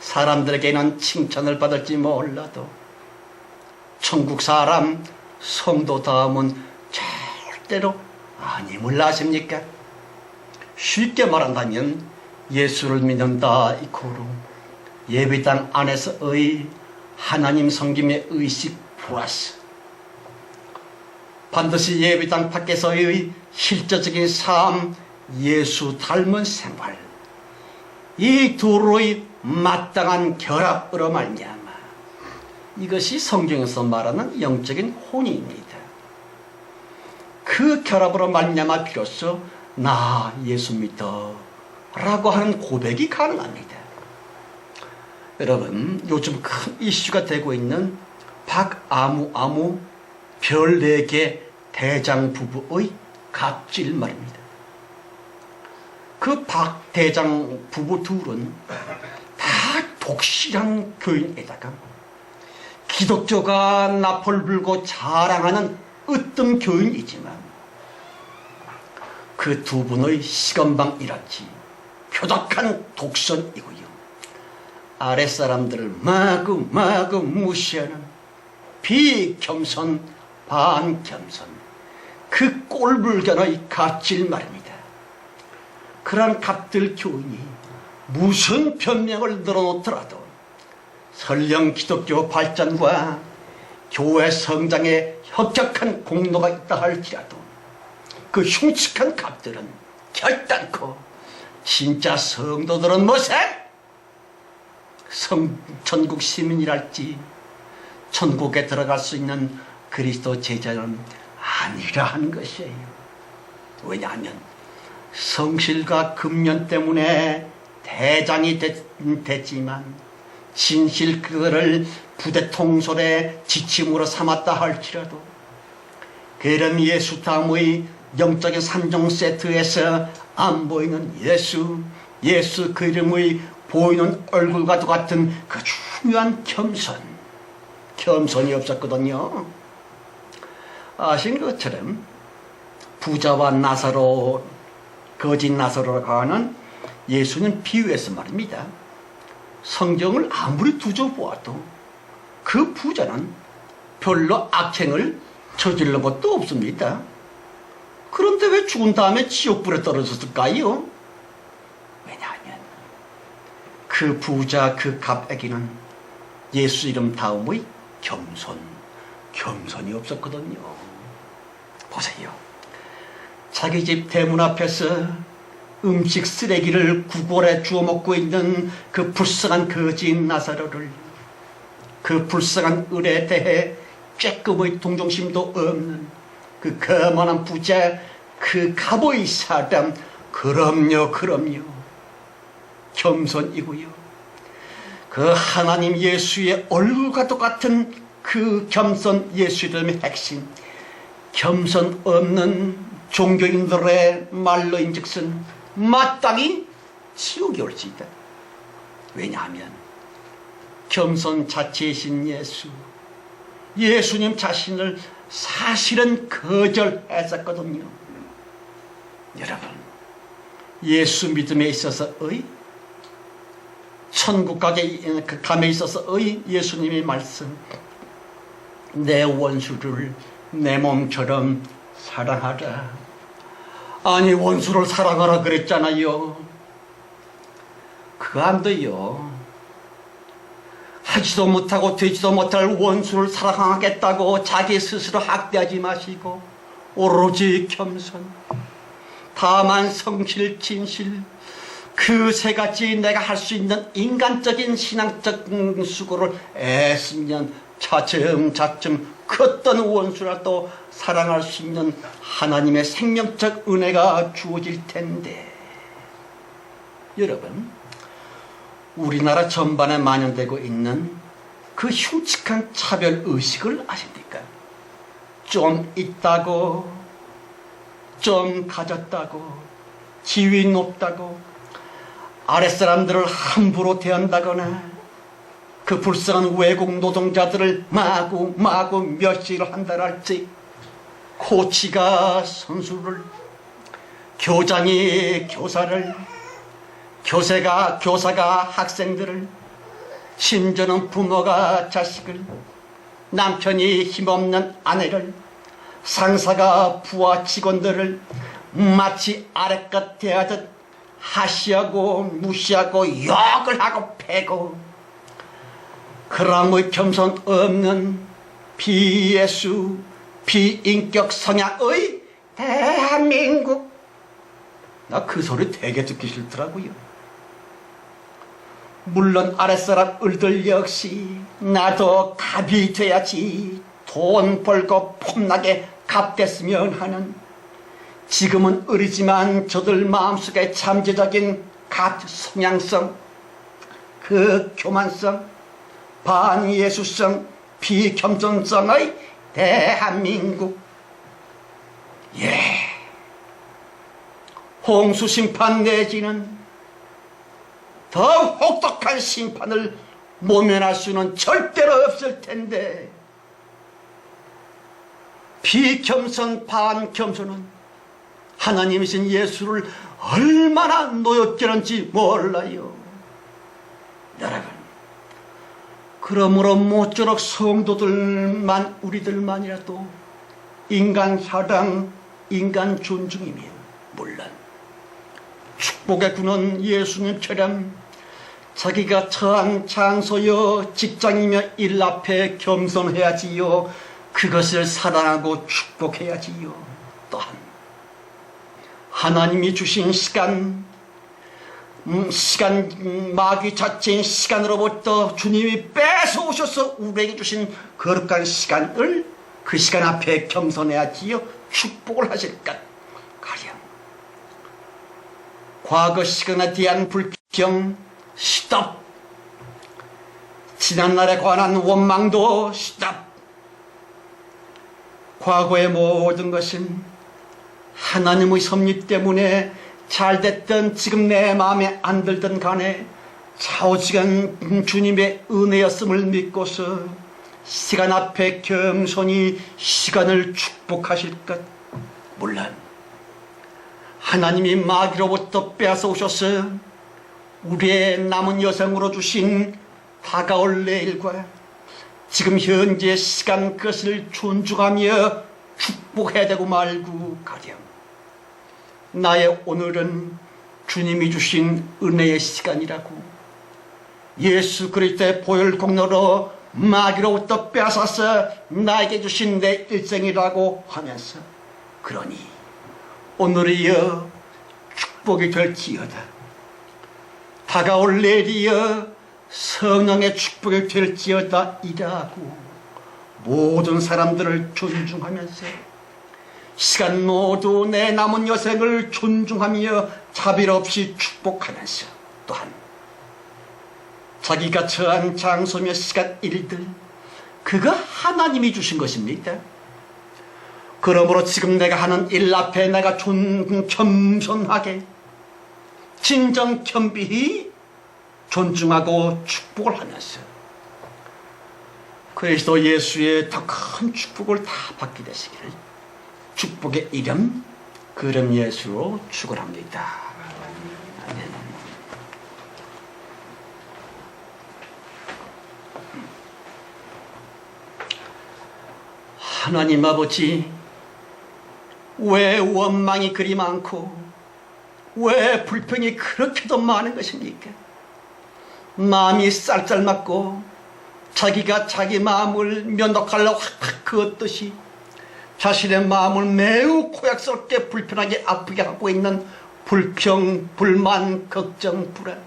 사람들에게는 칭찬을 받을지 몰라도 천국 사람 성도다움은 절대로 아님을 아십니까? 쉽게 말한다면 예수를 믿는다 이코로 예배당 안에서의 하나님 섬김의 의식 플러스 반드시 예배당 밖에서의 실제적인 삶, 예수 닮은 생활, 이 둘의 마땅한 결합으로 말미암아 이것이 성경에서 말하는 영적인 혼인입니다. 그 결합으로 말미암아 비로소 나 예수 믿어 라고 하는 고백이 가능합니다. 여러분, 요즘 큰 이슈가 되고 있는 박아무 별 4개 대장 부부의 갑질 말입니다. 그 박 대장 부부 둘은 다 독실한 교인에다가 기독교가 나폴 불고 자랑하는 으뜸 교인이지만 그 두 분의 시건방이랄지 표독한 독선이고요. 아랫사람들을 마구 무시하는 비겸손 반겸손 그 꼴불견의 갑질 말입니다. 그러한 갑들 교인이 무슨 변명을 늘어놓더라도 설령 기독교 발전과 교회 성장에 혁혁한 공로가 있다 할지라도 그 흉측한 값들은 결단코 진짜 성도들은 무슨 천국 시민이랄지 천국에 들어갈 수 있는 그리스도 제자는 아니라 하는 것이에요. 왜냐하면 성실과 근면 때문에 대장이 됐지만 진실 그거를 부대 통솔의 지침으로 삼았다 할지라도 그런 예수 다음의 영적인 3종 세트에서 안 보이는 예수 그 이름의 보이는 얼굴과도 같은 그 중요한 겸손이 없었거든요. 아신 것처럼 부자와 나사로, 거짓 나사로라고 하는 예수님 비유에서 말입니다. 성경을 아무리 두저보아도 그 부자는 별로 악행을 저질러 것도 없습니다. 그런데 왜 죽은 다음에 지옥불에 떨어졌을까요? 왜냐하면 그 부자 그 갑에게는 예수 이름 다음의 겸손이 없었거든요. 보세요. 자기 집 대문 앞에서 음식 쓰레기를 구걸에 주워 먹고 있는 그 불쌍한 거지 나사로를, 그 불쌍한 을에 대해 쬐끔의 동정심도 없는 그 거만한 부자, 그 갑의 사람, 그럼요 겸손이고요. 그 하나님 예수의 얼굴과 똑같은 그 겸손, 예수 이름의 핵심, 겸손 없는 종교인들의 말로인즉슨 마땅히 지옥이 올 수 있다. 왜냐하면 겸손 자체이신 예수님 자신을 사실은 거절했었거든요. 여러분, 예수 믿음에 있어서의 천국 감에 있어서의 예수님의 말씀, 내 원수를 내 몸처럼 사랑하라. 아니, 원수를 사랑하라 그랬잖아요. 그거 안 돼요. 하지도 못하고 되지도 못할 원수를 사랑하겠다고 자기 스스로 학대하지 마시고 오로지 겸손, 다만 성실, 진실, 그 세 가지 내가 할 수 있는 인간적인 신앙적 수고를 애쓰면 차츰 그 어떤 원수라도 사랑할 수 있는 하나님의 생명적 은혜가 주어질 텐데, 여러분, 우리나라 전반에 만연되고 있는 그 흉측한 차별의식을 아십니까? 좀 있다고, 좀 가졌다고, 지위 높다고 아랫사람들을 함부로 대한다거나 그 불쌍한 외국 노동자들을 마구 멸시를 한다랄지, 코치가 선수를, 교장이 교사를, 교사가 학생들을, 심지어는 부모가 자식을, 남편이 힘없는 아내를, 상사가 부하 직원들을 마치 아랫것 대하듯 하시하고 무시하고 욕을 하고 패고, 그러므로 겸손 없는 비예수, 비인격 성향의 대한민국, 나 그 소리 되게 듣기 싫더라고요. 물론 아랫사람 을들 역시 나도 갑이 돼야지, 돈 벌고 폼나게 갑 됐으면 하는, 지금은 어리지만 저들 마음속에 잠재적인 갑 성향성, 그 교만성, 반예수성, 비겸손성의 대한민국. 홍수 심판 내지는 더 혹독한 심판을 모면할 수는 절대로 없을 텐데, 비겸손 반겸손은 하나님이신 예수를 얼마나 노엽게 하는지 몰라요. 여러분, 그러므로 모쪼록 성도들만, 우리들만이라도 인간 사랑, 인간 존중이며, 물론 축복의 군은 예수님처럼 자기가 처한 장소여 직장이며 일 앞에 겸손해야지요. 그것을 사랑하고 축복해야지요. 또한 하나님이 주신 시간 마귀 자체인 시간으로부터 주님이 뺏어오셔서 우리에게 주신 거룩한 시간을 그 시간 앞에 겸손해야지요. 축복을 하실 것 가령 과거 시간에 대한 불평 스톱, 지난날에 관한 원망도 스톱. 과거의 모든 것은 하나님의 섭리 때문에 잘됐던 지금 내 마음에 안 들던 간에 좌우지간 주님의 은혜였음을 믿고서 시간 앞에 겸손히 시간을 축복하실 것. 물론 하나님이 마귀로부터 빼앗아 오셔서 우리의 남은 여생으로 주신 다가올 내일과 지금 현재 시간 그것을 존중하며 축복해야 되고 말고 가령 나의 오늘은 주님이 주신 은혜의 시간이라고 예수 그리스도의 보혈 공로로 마귀로부터 빼앗아서 나에게 주신 내 일생이라고 하면서 그러니 오늘이여 축복이 될지어다. 다가올 내일이여 성령의 축복이 될지어다 이라고 모든 사람들을 존중하면서 시간 모두 내 남은 여생을 존중하며 자비로 없이 축복하면서 또한 자기가 처한 장소며 시간 일들 그거 하나님이 주신 것입니다. 그러므로 지금 내가 하는 일 앞에 내가 겸손하게 진정 겸비히 존중하고 축복을 하면서 그리스도 예수의 더 큰 축복을 다 받게 되시기를 축복의 이름 그름 예수로 축원합니다. 아멘. 하나님 아버지, 왜 원망이 그리 많고 왜 불평이 그렇게도 많은 것입니까? 마음이 쌀쌀맞고 자기가 자기 마음을 면도칼로 확확 그었듯이 자신의 마음을 매우 고약스럽게 불편하게 아프게 하고 있는 불평, 불만, 걱정, 불안,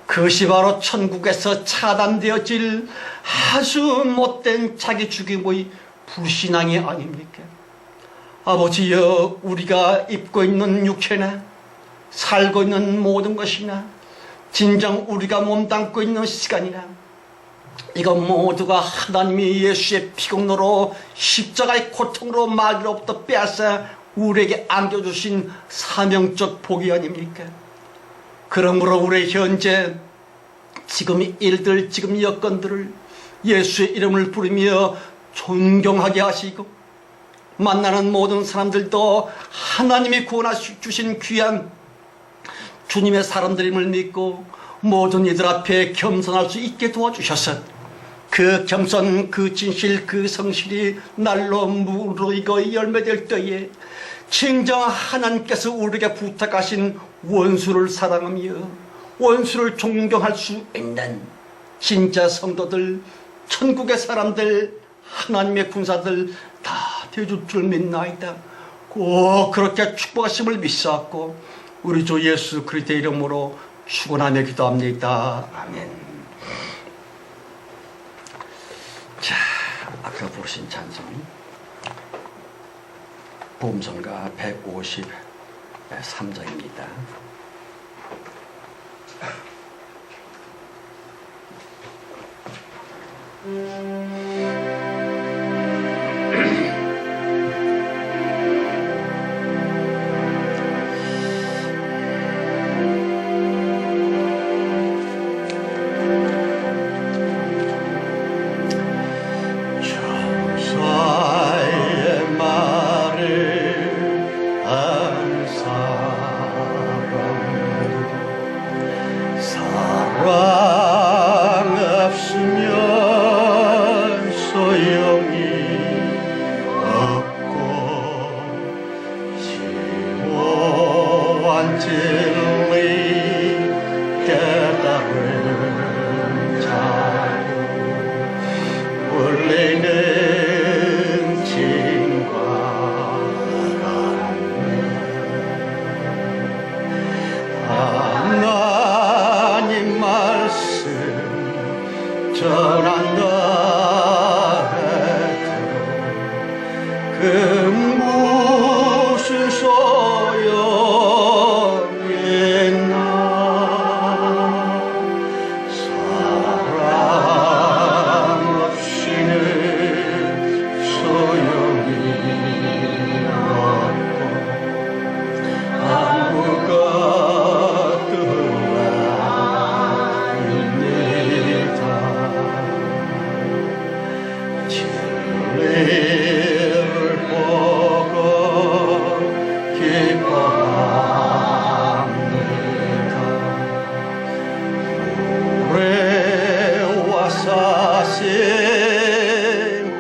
그것이 바로 천국에서 차단되어질 아주 못된 자기 죽임의 불신앙이 아닙니까? 아버지여, 우리가 입고 있는 육체나 살고 있는 모든 것이나 진정 우리가 몸담고 있는 시간이나 이건 모두가 하나님이 예수의 피공로로 십자가의 고통으로 마귀로부터 빼앗아 우리에게 안겨주신 사명적 복이 아닙니까? 그러므로 우리 현재 지금 일들 지금 여건들을 예수의 이름을 부르며 존경하게 하시고 만나는 모든 사람들도 하나님이 구원하신 귀한 주님의 사람들임을 믿고 모든 이들 앞에 겸손할 수 있게 도와주셔서 그 겸손, 그 진실, 그 성실이 날로 무르익어 열매될 때에 진정 하나님께서 우리에게 부탁하신 원수를 사랑하며 원수를 존경할 수 있는 진짜 성도들, 천국의 사람들, 하나님의 군사들 다 되어줄 줄 믿나이다. 꼭 그렇게 축복하심을 믿사옵고 우리 주 예수 그리스도의 이름으로 축원하며 기도합니다. 아멘. 자, 아까 부르신 찬송 보험성가 153장입니다. 사랑 없으면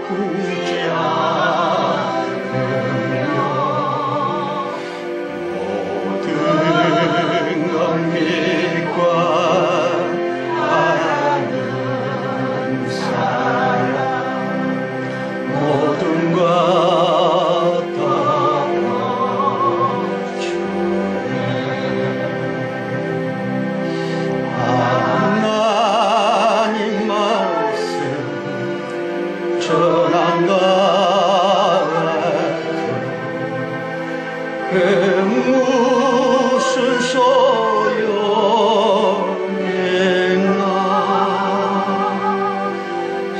굳지 않으며 모든 걸 믿고 하는 사람 모든 것 그 무슨 소용있나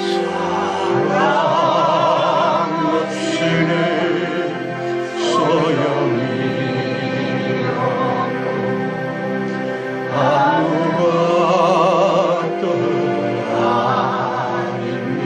사랑 없이는 소용이 없고 아무것도 아닙니다.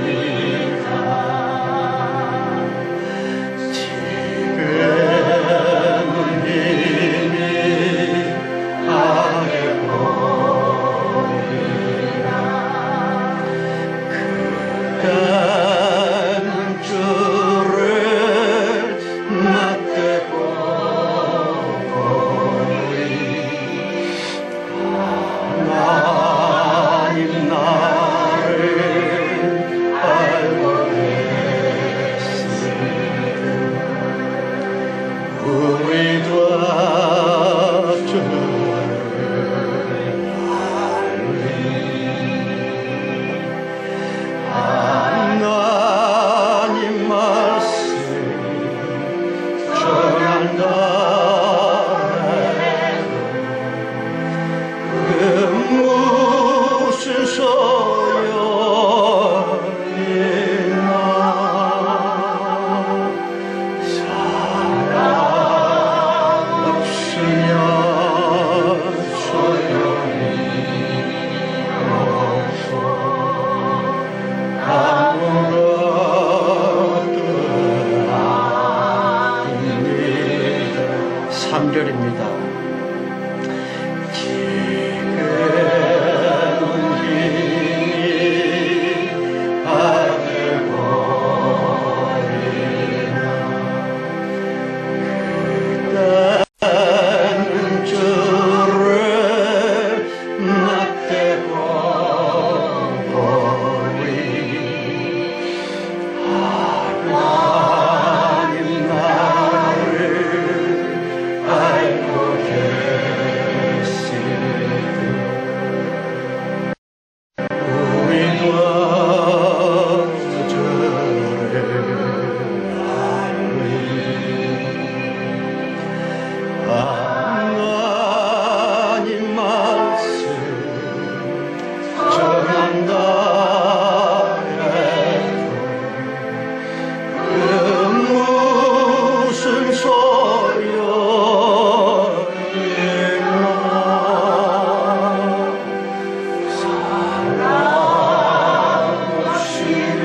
하나님 말씀 전한다 그 무슨 소용이나 사랑 없으면 소용이 없어 아무것도 아닙니다. 3절입니다. 지금은 힘이 아들보이나 그때는 주를 맞대고 하나님 나를 알고 계시네 우리도 저를 알리 하나님 말씀 전한다 무슨 소용이나 사랑 없이는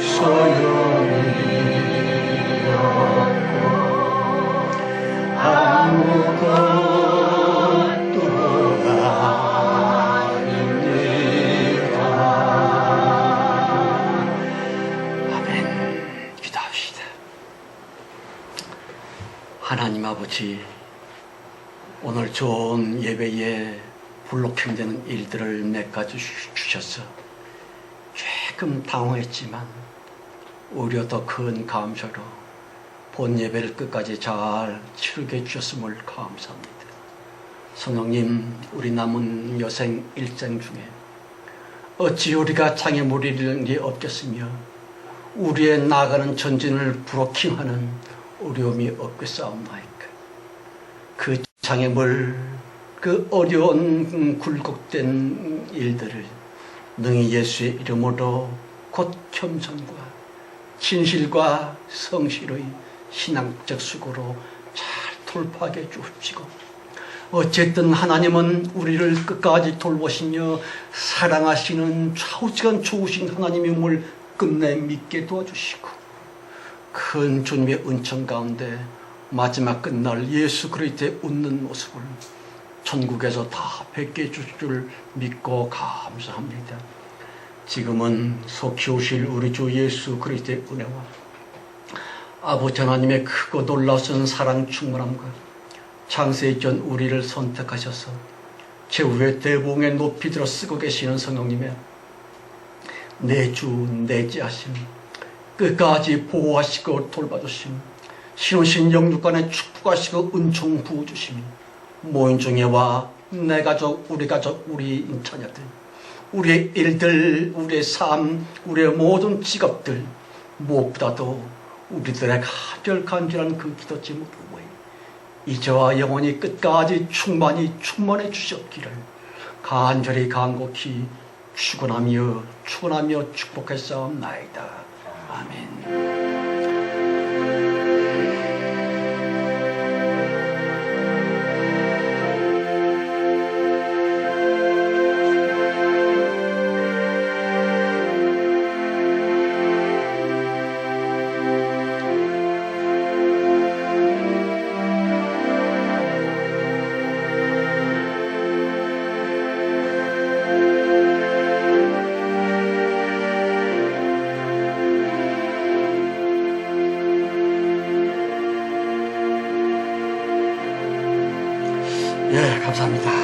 소용이 없고 아무것도 아닙니다. 아멘. 기도합시다. 하나님 아버지, 오늘 좋은 예배에 불록행되는 일들을 맺어 주셔서 조금 당황했지만 오히려 더 큰 감사로 본 예배를 끝까지 잘 치르게 해주셨음을 감사합니다. 성령님, 우리 남은 여생 일생 중에 어찌 우리가 장애물이 이르는 게 없겠으며 우리의 나아가는 전진을 브로킹하는 어려움이 없겠사옵나이까. 그 장애물, 그 어려운 굴곡된 일들을 능히 예수의 이름으로 곧 겸손과 진실과 성실의 신앙적 수고로 잘 돌파하게 해주시고, 어쨌든 하나님은 우리를 끝까지 돌보시며 사랑하시는 좌우지간 좋으신 하나님임을 끝내 믿게 도와주시고, 큰 주님의 은총 가운데 마지막 끝날 예수 그리스도의 웃는 모습을 천국에서 다 뵙게 해줄 줄 믿고 감사합니다. 지금은 속히 오실 우리 주 예수 그리스도의 은혜와 아버지 하나님의 크고 놀라우신 사랑 충만함과 창세기 전 우리를 선택하셔서 최후의 대봉에 높이 들어 쓰고 계시는 성령님의 내주 내지하심, 끝까지 보호하시고 돌봐주심, 신우신 영육간에 축복하시고 은총 부어주심이 모인 중에와 내 가족, 우리 가족, 우리 자녀들, 우리의 일들, 우리의 삶, 우리의 모든 직업들, 무엇보다도 우리들의 간절한 그 기도 제목을 이제와 영원히 끝까지 충만해 주셨기를 간절히 간곡히 축원하며 축복했사옵나이다. 아멘. 예, 감사합니다.